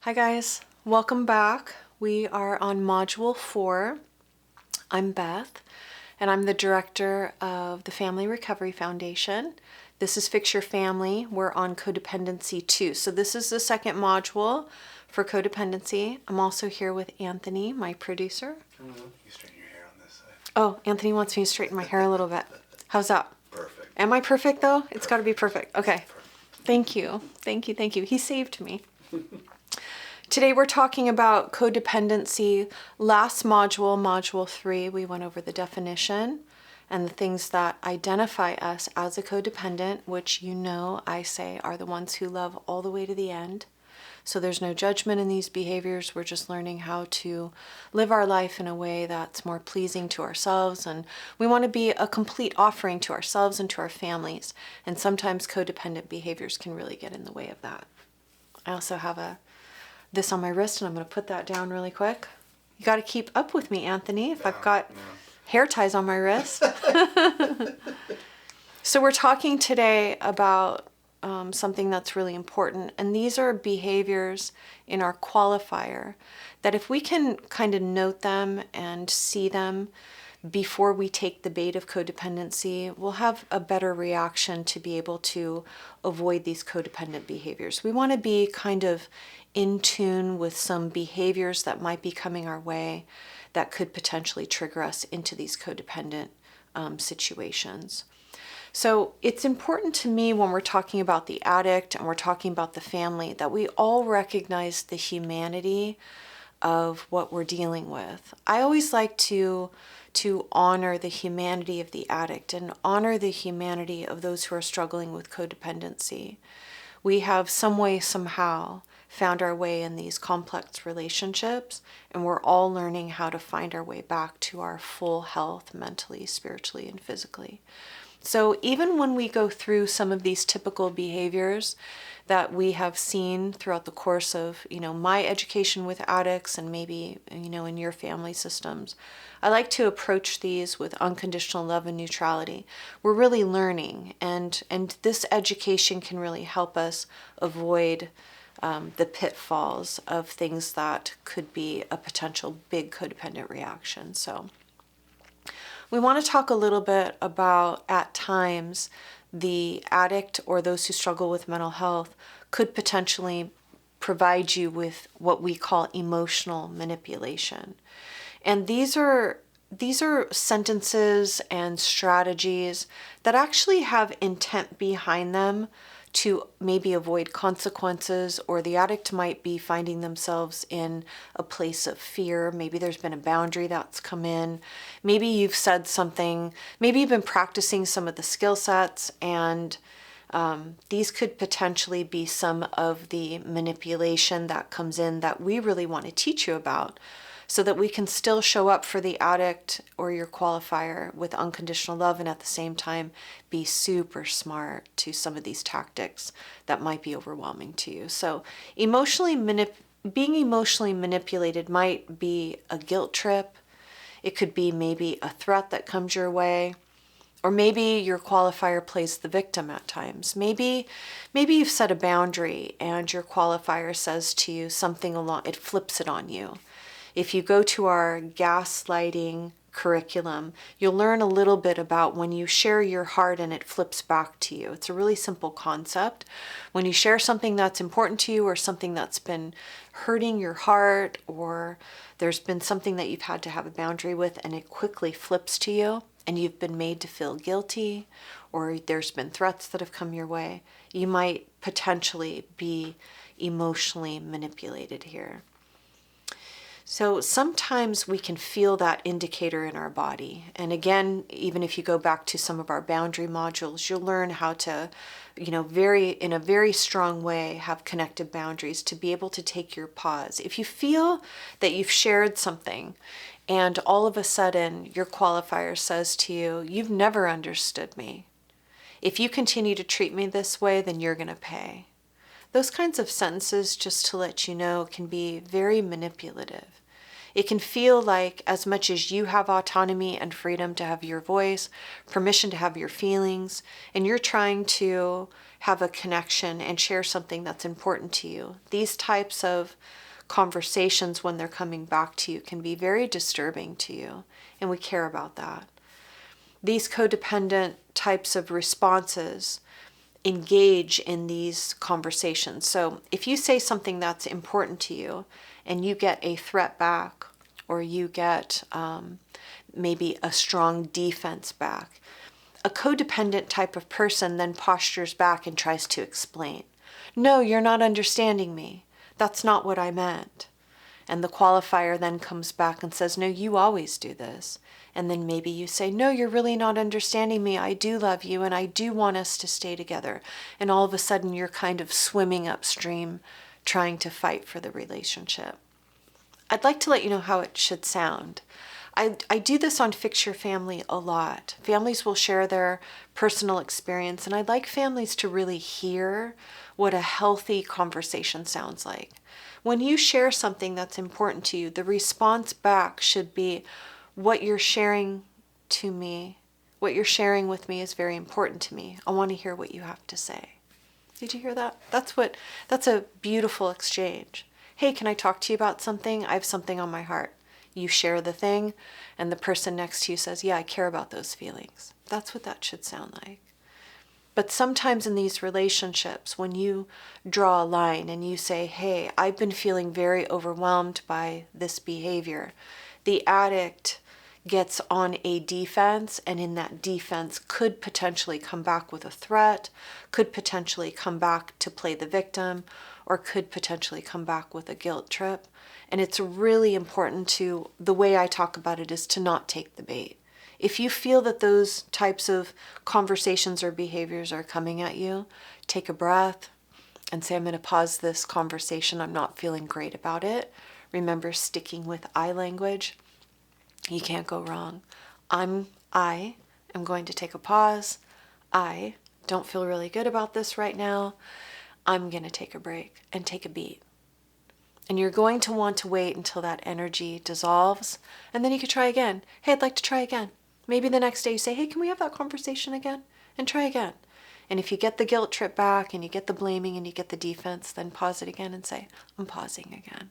Hi guys, welcome back. We are on Module 4. I'm Beth, and I'm the director of the Family Recovery Foundation. This is Fix Your Family. We're on Codependency 2. So this is the second module for Codependency. I'm also here with Anthony, my producer. You straighten your hair on this side. Oh, Anthony wants me to straighten my hair a little bit. How's that? Perfect. Am I perfect though? It's got to be perfect. Okay. Perfect. Thank you. Thank you. Thank you. He saved me. Today we're talking about codependency. Last module, Module 3, we went over the definition and the things that identify us as a codependent, which I say are the ones who love all the way to the end. So there's no judgment in these behaviors. We're just learning how to live our life in a way that's more pleasing to ourselves. And we want to be a complete offering to ourselves and to our families. And sometimes codependent behaviors can really get in the way of that. I also have this on my wrist, and I'm going to put that down really quick. You got to keep up with me, Anthony, if I've got hair ties on my wrist. So we're talking today about something that's really important, and these are behaviors in our qualifier that if we can kind of note them and see them before we take the bait of codependency, we'll have a better reaction to be able to avoid these codependent behaviors. We want to be kind of in tune with some behaviors that might be coming our way that could potentially trigger us into these codependent situations. So it's important to me when we're talking about the addict and we're talking about the family that we all recognize the humanity of what we're dealing with. I always like to honor the humanity of the addict and honor the humanity of those who are struggling with codependency. We have some way, somehow, found our way in these complex relationships, and we're all learning how to find our way back to our full health mentally, spiritually, and physically. So even when we go through some of these typical behaviors that we have seen throughout the course of, my education with addicts and maybe, in your family systems, I like to approach these with unconditional love and neutrality. We're really learning, and this education can really help us avoid the pitfalls of things that could be a potential big codependent reaction. So we want to talk a little bit about, at times, the addict or those who struggle with mental health could potentially provide you with what we call emotional manipulation. And these are sentences and strategies that actually have intent behind them to maybe avoid consequences, or the addict might be finding themselves in a place of fear. Maybe there's been a boundary that's come in. Maybe you've said something. Maybe you've been practicing some of the skill sets, and these could potentially be some of the manipulation that comes in that we really want to teach you about, so that we can still show up for the addict or your qualifier with unconditional love, and at the same time be super smart to some of these tactics that might be overwhelming to you. So being emotionally manipulated might be a guilt trip. It could be maybe a threat that comes your way. Or maybe your qualifier plays the victim at times. Maybe you've set a boundary and your qualifier says to you something it flips it on you. If you go to our gaslighting curriculum, you'll learn a little bit about when you share your heart and it flips back to you. It's a really simple concept. When you share something that's important to you, or something that's been hurting your heart, or there's been something that you've had to have a boundary with and it quickly flips to you, and you've been made to feel guilty, or there's been threats that have come your way, you might potentially be emotionally manipulated here. So sometimes we can feel that indicator in our body. And again, even if you go back to some of our boundary modules, you'll learn how to, in a very strong way, have connected boundaries to be able to take your pause. If you feel that you've shared something and all of a sudden your qualifier says to you, "You've never understood me. If you continue to treat me this way, then you're going to pay." Those kinds of sentences, just to let you know, can be very manipulative. It can feel like as much as you have autonomy and freedom to have your voice, permission to have your feelings, and you're trying to have a connection and share something that's important to you, these types of conversations, when they're coming back to you, can be very disturbing to you, and we care about that. These codependent types of responses engage in these conversations. So if you say something that's important to you and you get a threat back, or you get maybe a strong defense back, a codependent type of person then postures back and tries to explain. No, you're not understanding me. That's not what I meant. And the qualifier then comes back and says, no, you always do this. And then maybe you say, no, you're really not understanding me. I do love you and I do want us to stay together. And all of a sudden you're kind of swimming upstream, trying to fight for the relationship. I'd like to let you know how it should sound. I do this on Fix Your Family a lot. Families will share their personal experience, and I'd like families to really hear what a healthy conversation sounds like. When you share something that's important to you, the response back should be, what you're sharing to me, what you're sharing with me is very important to me. I want to hear what you have to say. Did you hear that? That's a beautiful exchange. Hey, can I talk to you about something? I have something on my heart. You share the thing, and the person next to you says, yeah, I care about those feelings. That's what that should sound like. But sometimes in these relationships, when you draw a line and you say, hey, I've been feeling very overwhelmed by this behavior, the addict gets on a defense, and in that defense could potentially come back with a threat, could potentially come back to play the victim, or could potentially come back with a guilt trip. And it's really important to, the way I talk about it is to not take the bait. If you feel that those types of conversations or behaviors are coming at you, take a breath and say, I'm going to pause this conversation. I'm not feeling great about it. Remember, sticking with I language. You can't go wrong. I am going to take a pause. I don't feel really good about this right now. I'm going to take a break and take a beat. And you're going to want to wait until that energy dissolves, and then you could try again. Hey, I'd like to try again. Maybe the next day you say, hey, can we have that conversation again? And try again. And if you get the guilt trip back and you get the blaming and you get the defense, then pause it again and say, I'm pausing again.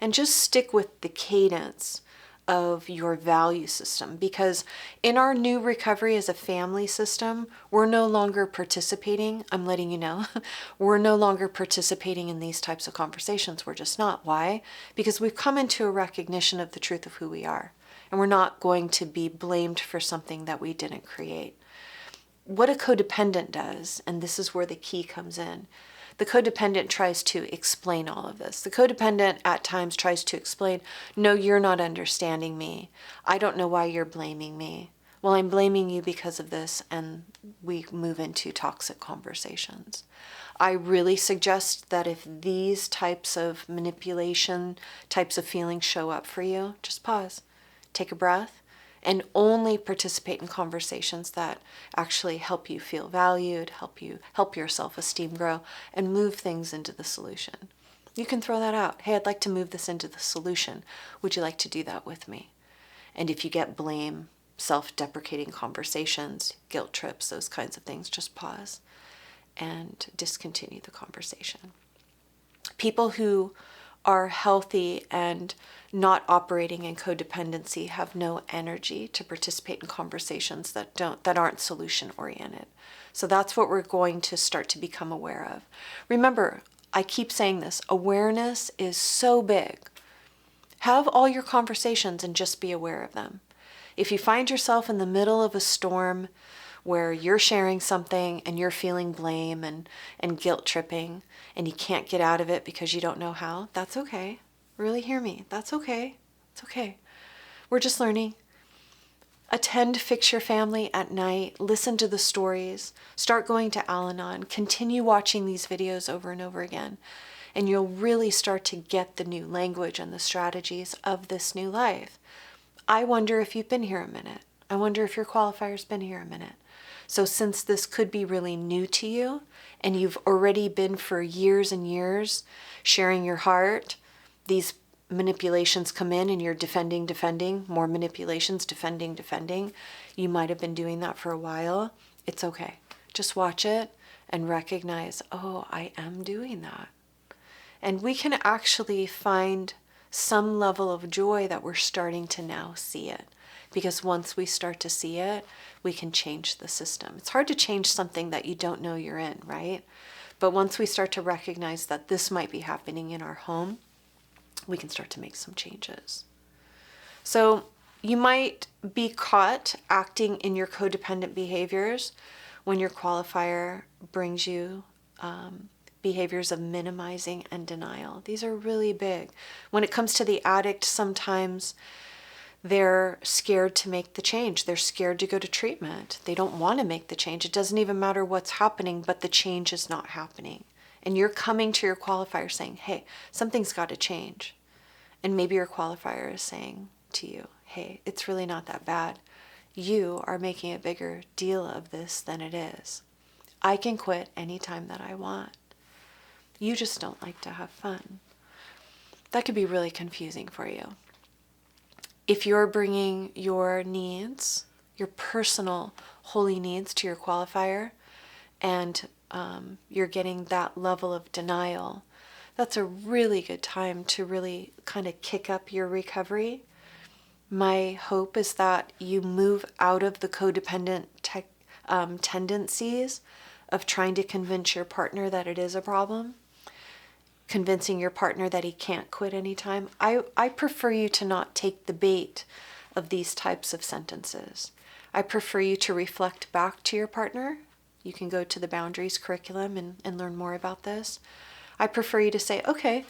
And just stick with the cadence of your value system, because in our new recovery as a family system, we're no longer participating. I'm letting you know, we're no longer participating in these types of conversations. We're just not. Why? Because we've come into a recognition of the truth of who we are, and we're not going to be blamed for something that we didn't create. What a codependent does, and this is where the key comes in, the codependent tries to explain all of this. The codependent at times tries to explain, no, you're not understanding me. I don't know why you're blaming me. Well, I'm blaming you because of this, and we move into toxic conversations. I really suggest that if these types of manipulation, types of feelings show up for you, just pause, take a breath, and only participate in conversations that actually help you feel valued, help your self-esteem grow, and move things into the solution. You can throw that out. Hey, I'd like to move this into the solution. Would you like to do that with me? And if you get blame, self-deprecating conversations, guilt trips, those kinds of things, just pause and discontinue the conversation. People who are healthy and not operating in codependency have no energy to participate in conversations that aren't solution oriented. So that's what we're going to start to become aware of. Remember, I keep saying this, awareness is so big. Have all your conversations and just be aware of them. If you find yourself in the middle of a storm where you're sharing something and you're feeling blame and guilt tripping and you can't get out of it because you don't know how, that's okay. Really hear me. That's okay. It's okay. We're just learning. Attend Fix Your Family at night. Listen to the stories. Start going to Al-Anon. Continue watching these videos over and over again. And you'll really start to get the new language and the strategies of this new life. I wonder if you've been here a minute. I wonder if your qualifier's been here a minute. So since this could be really new to you, and you've already been for years and years sharing your heart, these manipulations come in and you're defending, more manipulations, defending, you might have been doing that for a while. It's okay. Just watch it and recognize, oh, I am doing that. And we can actually find some level of joy that we're starting to now see it. Because once we start to see it, we can change the system. It's hard to change something that you don't know you're in, right? But once we start to recognize that this might be happening in our home, we can start to make some changes. So you might be caught acting in your codependent behaviors when your qualifier brings you behaviors of minimizing and denial. These are really big. When it comes to the addict, sometimes they're scared to make the change. They're scared to go to treatment. They don't want to make the change. It doesn't even matter what's happening, but the change is not happening. And you're coming to your qualifier saying, hey, something's got to change. And maybe your qualifier is saying to you, hey, it's really not that bad. You are making a bigger deal of this than it is. I can quit anytime that I want. You just don't like to have fun. That could be really confusing for you. If you're bringing your needs, your personal holy needs to your qualifier, and you're getting that level of denial, that's a really good time to really kind of kick up your recovery. My hope is that you move out of the codependent tendencies of trying to convince your partner that it is a problem, convincing your partner that he can't quit anytime. I prefer you to not take the bait of these types of sentences. I prefer you to reflect back to your partner. You can go to the Boundaries curriculum and learn more about this. I prefer you to say, okay,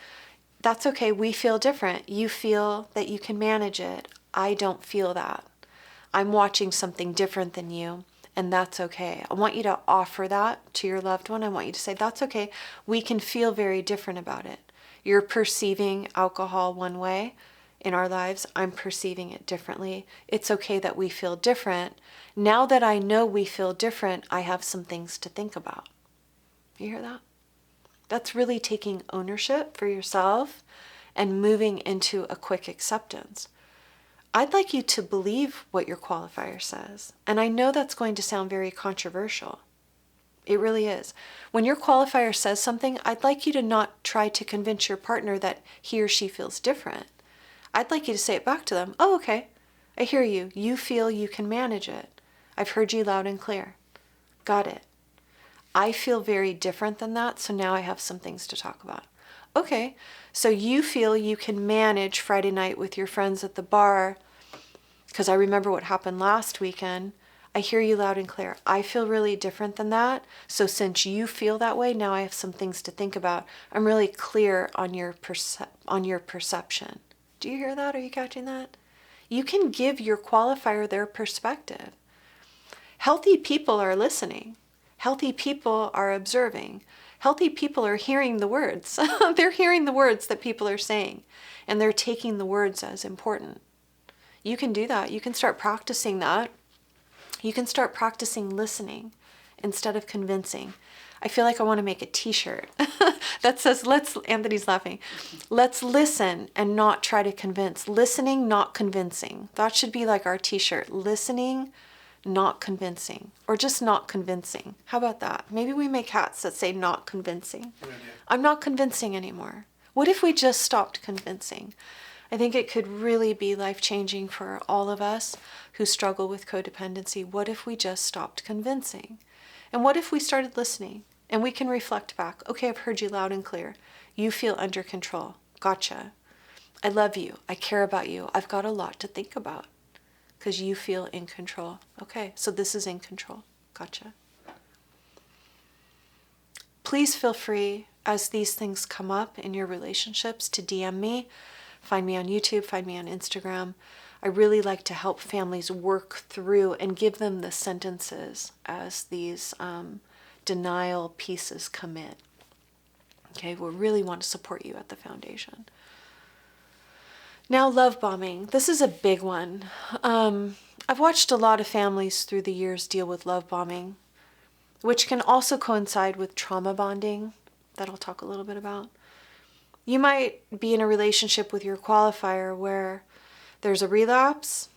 that's okay. We feel different. You feel that you can manage it. I don't feel that. I'm watching something different than you, and that's okay. I want you to offer that to your loved one. I want you to say, that's okay. We can feel very different about it. You're perceiving alcohol one way in our lives. I'm perceiving it differently. It's okay that we feel different. Now that I know we feel different, I have some things to think about. You hear that? That's really taking ownership for yourself and moving into a quick acceptance. I'd like you to believe what your qualifier says. And I know that's going to sound very controversial. It really is. When your qualifier says something, I'd like you to not try to convince your partner that he or she feels different. I'd like you to say it back to them. Oh, okay. I hear you. You feel you can manage it. I've heard you loud and clear. Got it. I feel very different than that, so now I have some things to talk about. Okay, so you feel you can manage Friday night with your friends at the bar, because I remember what happened last weekend. I hear you loud and clear. I feel really different than that, so since you feel that way, now I have some things to think about. I'm really clear on your perception. Do you hear that? Are you catching that? You can give your qualifier their perspective. Healthy people are listening. Healthy people are observing. Healthy people are hearing the words. They're hearing the words that people are saying, and they're taking the words as important. You can do that. You can start practicing that. You can start practicing listening instead of convincing. I feel like I want to make a t-shirt that says, Anthony's laughing, let's listen and not try to convince. Listening, not convincing. That should be like our t-shirt. Listening, not convincing, or just not convincing. How about that? Maybe we make hats that say not convincing. Good idea. I'm not convincing anymore. What if we just stopped convincing? I think it could really be life-changing for all of us who struggle with codependency. What if we just stopped convincing? And what if we started listening? And we can reflect back. Okay, I've heard you loud and clear. You feel under control. Gotcha. I love you. I care about you. I've got a lot to think about. Because you feel in control. Okay, so this is in control. Gotcha. Please feel free, as these things come up in your relationships, to DM me. Find me on YouTube, find me on Instagram. I really like to help families work through and give them the sentences as these denial pieces come in. Okay, we really want to support you at the foundation. Now, love bombing. This is a big one. I've watched a lot of families through the years deal with love bombing, which can also coincide with trauma bonding, that I'll talk a little bit about. You might be in a relationship with your qualifier where there's a relapse,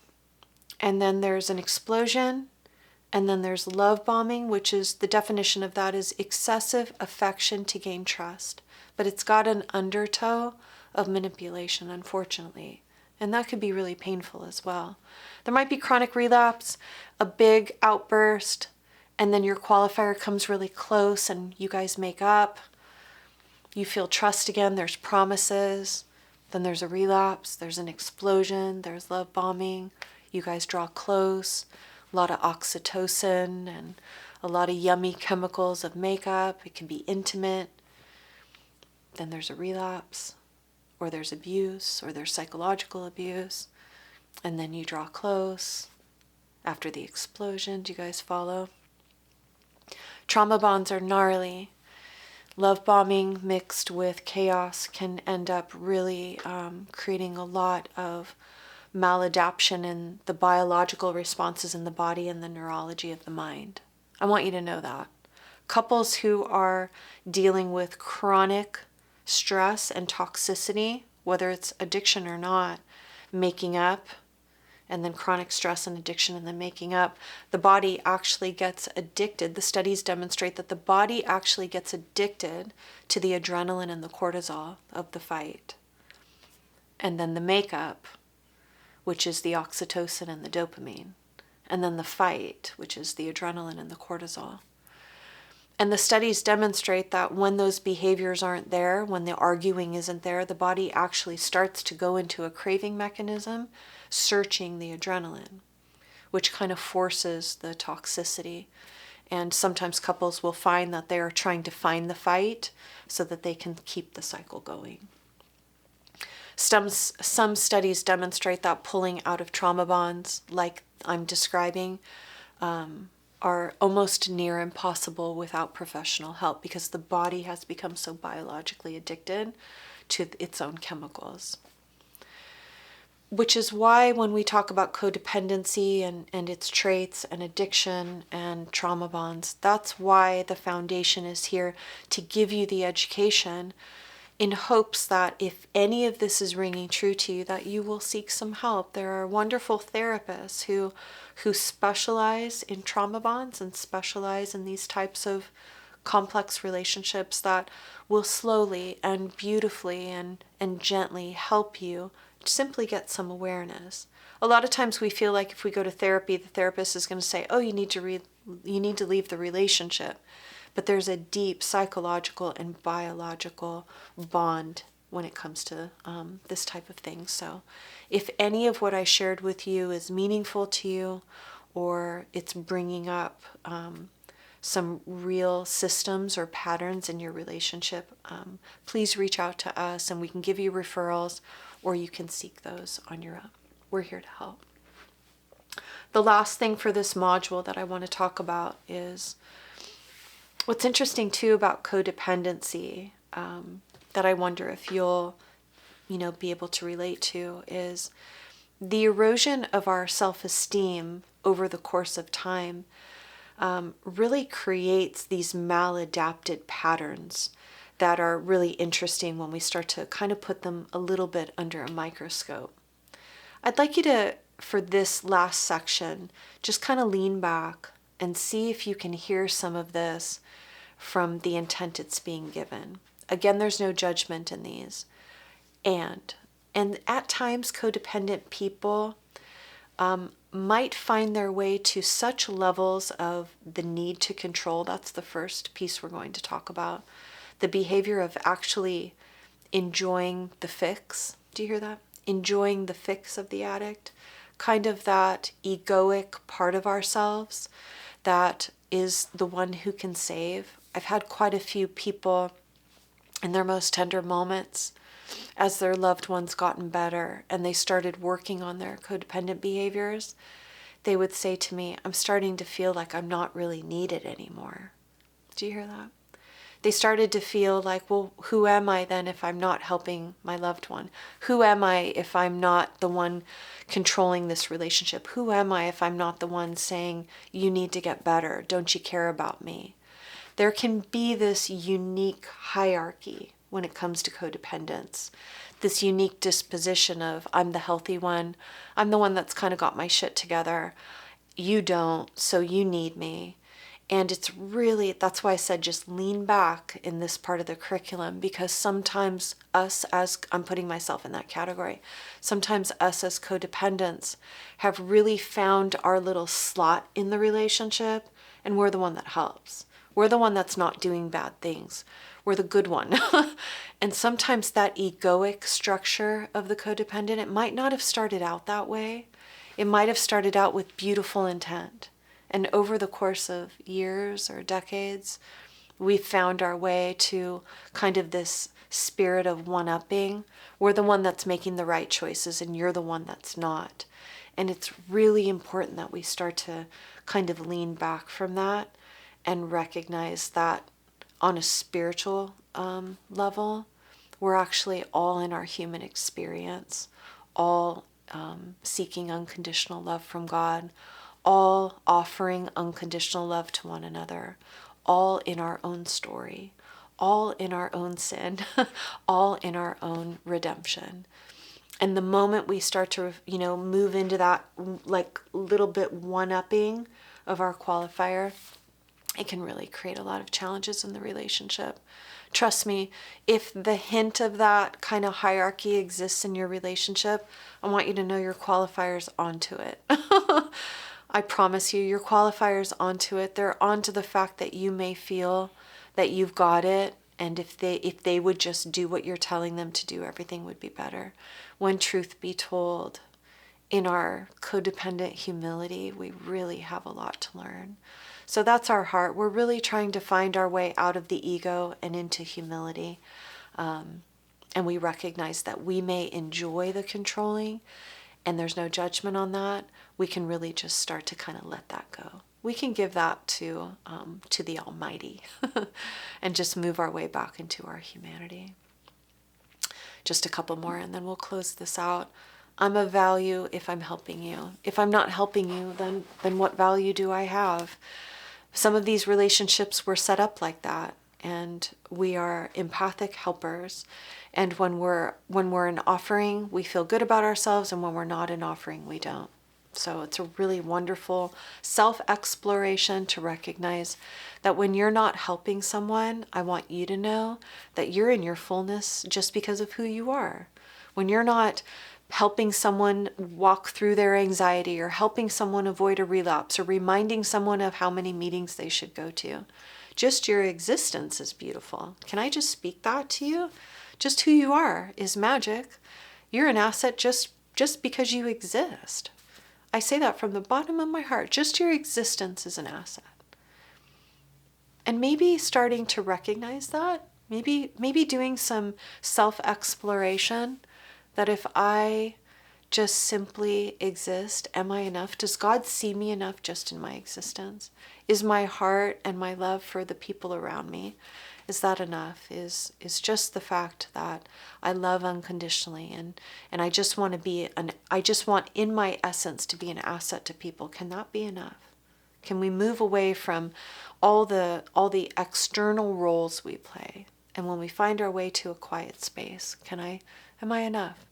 and then there's an explosion, and then there's love bombing, which is the definition of that is excessive affection to gain trust. But it's got an undertow of manipulation, unfortunately. And that could be really painful as well. There might be chronic relapse, a big outburst, and then your qualifier comes really close and you guys make up. You feel trust again, there's promises. Then there's a relapse, there's an explosion, there's love bombing. You guys draw close, a lot of oxytocin and a lot of yummy chemicals of makeup. It can be intimate. Then there's a relapse, or there's abuse, or there's psychological abuse. And then you draw close after the explosion. Do you guys follow? Trauma bonds are gnarly. Love bombing mixed with chaos can end up really creating a lot of maladaptation in the biological responses in the body and the neurology of the mind. I want you to know that. Couples who are dealing with chronic stress and toxicity, whether it's addiction or not, making up, and then chronic stress and addiction and then making up, the body actually gets addicted. The studies demonstrate that the body actually gets addicted to the adrenaline and the cortisol of the fight. And then the makeup, which is the oxytocin and the dopamine. And then the fight, which is the adrenaline and the cortisol. And the studies demonstrate that when those behaviors aren't there, when the arguing isn't there, the body actually starts to go into a craving mechanism, searching the adrenaline, which kind of forces the toxicity. And sometimes couples will find that they are trying to find the fight so that they can keep the cycle going. Some studies demonstrate that pulling out of trauma bonds, like I'm describing, are almost near impossible without professional help because the body has become so biologically addicted to its own chemicals. Which is why when we talk about codependency and its traits and addiction and trauma bonds, that's why the foundation is here to give you the education in hopes that if any of this is ringing true to you, that you will seek some help. There are wonderful therapists who specialize in trauma bonds and specialize in these types of complex relationships that will slowly and beautifully and gently help you simply get some awareness. A lot of times we feel like if we go to therapy, the therapist is going to say, oh, you need to leave the relationship. But there's a deep psychological and biological bond when it comes to this type of thing. So if any of what I shared with you is meaningful to you, or it's bringing up some real systems or patterns in your relationship, please reach out to us and we can give you referrals, or you can seek those on your own. We're here to help. The last thing for this module that I want to talk about is what's interesting too about codependency, that I wonder if you'll, be able to relate to, is the erosion of our self-esteem over the course of time really creates these maladapted patterns that are really interesting when we start to kind of put them a little bit under a microscope. I'd like you to, for this last section, just kind of lean back and see if you can hear some of this from the intent it's being given. Again, there's no judgment in these. And at times, codependent people might find their way to such levels of the need to control. That's the first piece we're going to talk about. The behavior of actually enjoying the fix. Do you hear that? Enjoying the fix of the addict. Kind of that egoic part of ourselves that is the one who can save. I've had quite a few people in their most tender moments, as their loved ones gotten better and they started working on their codependent behaviors, they would say to me, I'm starting to feel like I'm not really needed anymore. Do you hear that? They started to feel like, well, who am I then if I'm not helping my loved one? Who am I if I'm not the one controlling this relationship? Who am I if I'm not the one saying, you need to get better? Don't you care about me? There can be this unique hierarchy when it comes to codependence. This unique disposition of, I'm the healthy one, I'm the one that's kind of got my shit together, you don't, so you need me. And it's really, that's why I said just lean back in this part of the curriculum, because sometimes us as, I'm putting myself in that category, sometimes us as codependents have really found our little slot in the relationship, and we're the one that helps. We're the one that's not doing bad things. We're the good one. And sometimes that egoic structure of the codependent, it might not have started out that way. It might have started out with beautiful intent. And over the course of years or decades, we found our way to kind of this spirit of one-upping. We're the one that's making the right choices and you're the one that's not. And it's really important that we start to kind of lean back from that and recognize that on a spiritual level, we're actually all in our human experience, all seeking unconditional love from God, all offering unconditional love to one another, all in our own story, all in our own sin, all in our own redemption. And the moment we start to, move into that like little bit one-upping of our qualifier, it can really create a lot of challenges in the relationship. Trust me, if the hint of that kind of hierarchy exists in your relationship, I want you to know your qualifier's onto it. I promise you, your qualifier's onto it. They're onto the fact that you may feel that you've got it, and if they would just do what you're telling them to do, everything would be better. When truth be told, in our codependent humility, we really have a lot to learn. So that's our heart. We're really trying to find our way out of the ego and into humility. And we recognize that we may enjoy the controlling, and there's no judgment on that. We can really just start to kind of let that go. We can give that to the Almighty and just move our way back into our humanity. Just a couple more and then we'll close this out. I'm of value if I'm helping you. If I'm not helping you, then what value do I have? Some of these relationships were set up like that, and we are empathic helpers. And when we're an offering, we feel good about ourselves, and when we're not an offering, we don't. So it's a really wonderful self-exploration to recognize that when you're not helping someone, I want you to know that you're in your fullness just because of who you are. When you're not helping someone walk through their anxiety, or helping someone avoid a relapse, or reminding someone of how many meetings they should go to, just your existence is beautiful. Can I just speak that to you? Just who you are is magic. You're an asset just because you exist. I say that from the bottom of my heart. Just your existence is an asset. And maybe starting to recognize that, maybe doing some self-exploration, that if I just simply exist, am I enough? Does God see me enough just in my existence? Is my heart and my love for the people around me, is that enough? Is just the fact that I love unconditionally and I just want in my essence to be an asset to people. Can that be enough? Can we move away from all the external roles we play? And when we find our way to a quiet space, am I enough?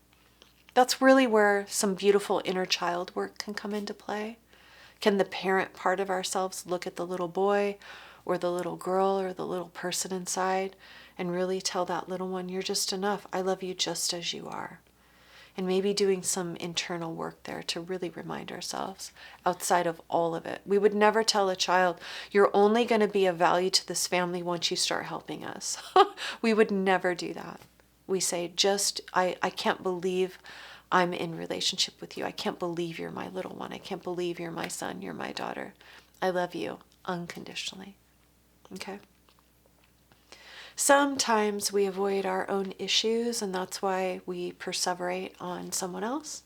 That's really where some beautiful inner child work can come into play. Can the parent part of ourselves look at the little boy or the little girl or the little person inside and really tell that little one, you're just enough. I love you just as you are. And maybe doing some internal work there to really remind ourselves outside of all of it. We would never tell a child, you're only going to be of value to this family once you start helping us. We would never do that. We say, I can't believe I'm in relationship with you. I can't believe you're my little one. I can't believe you're my son, you're my daughter. I love you unconditionally. Okay? Sometimes we avoid our own issues, and that's why we perseverate on someone else.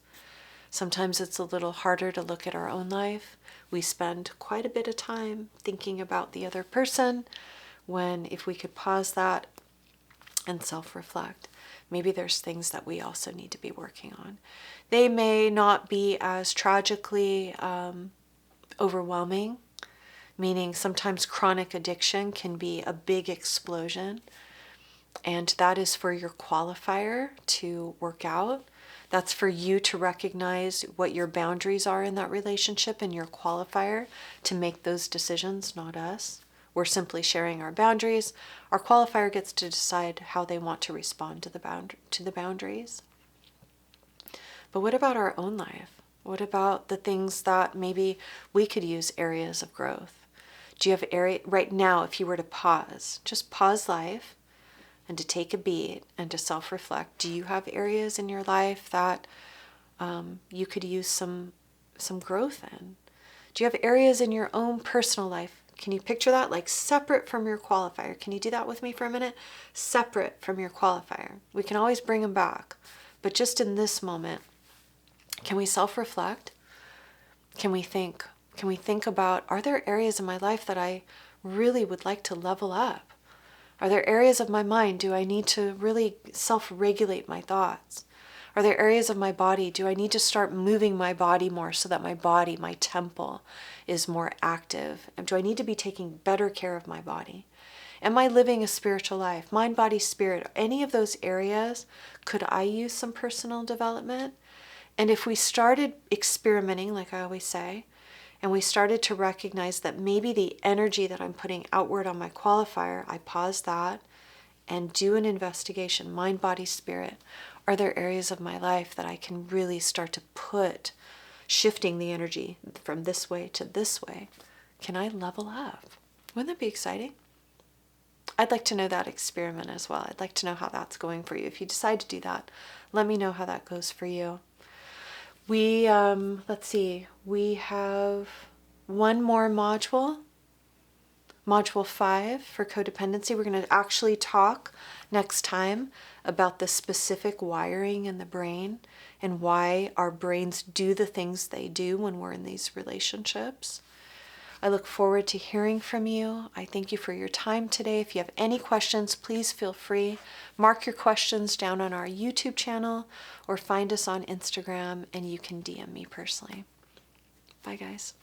Sometimes it's a little harder to look at our own life. We spend quite a bit of time thinking about the other person, when if we could pause that and self-reflect, maybe there's things that we also need to be working on. They may not be as tragically overwhelming, meaning sometimes chronic addiction can be a big explosion. And that is for your qualifier to work out. That's for you to recognize what your boundaries are in that relationship and your qualifier to make those decisions, not us. We're simply sharing our boundaries. Our qualifier gets to decide how they want to respond to the boundaries. But what about our own life? What about the things that maybe we could use areas of growth? Do you have area right now, if you were to pause, just pause life and to take a beat and to self-reflect, do you have areas in your life that you could use some growth in? Do you have areas in your own personal life? Can you picture that, like separate from your qualifier? Can you do that with me for a minute? Separate from your qualifier. We can always bring them back, but just in this moment, can we self-reflect? Can we think? Can we think about, are there areas in my life that I really would like to level up? Are there areas of my mind? Do I need to really self-regulate my thoughts? Are there areas of my body? Do I need to start moving my body more so that my body, my temple, is more active? And do I need to be taking better care of my body? Am I living a spiritual life? Mind, body, spirit, any of those areas, could I use some personal development? And if we started experimenting, like I always say, and we started to recognize that maybe the energy that I'm putting outward on my qualifier, I pause that and do an investigation, mind, body, spirit. Are there areas of my life that I can really start to put, shifting the energy from this way to this way? Can I level up? Wouldn't that be exciting? I'd like to know that experiment as well. I'd like to know how that's going for you. If you decide to do that, let me know how that goes for you. We, let's see, we have one more module, module 5 for codependency. We're going to actually talk next time about the specific wiring in the brain and why our brains do the things they do when we're in these relationships. I look forward to hearing from you. I thank you for your time today. If you have any questions, please feel free. Mark your questions down on our YouTube channel or find us on Instagram and you can DM me personally. Bye, guys.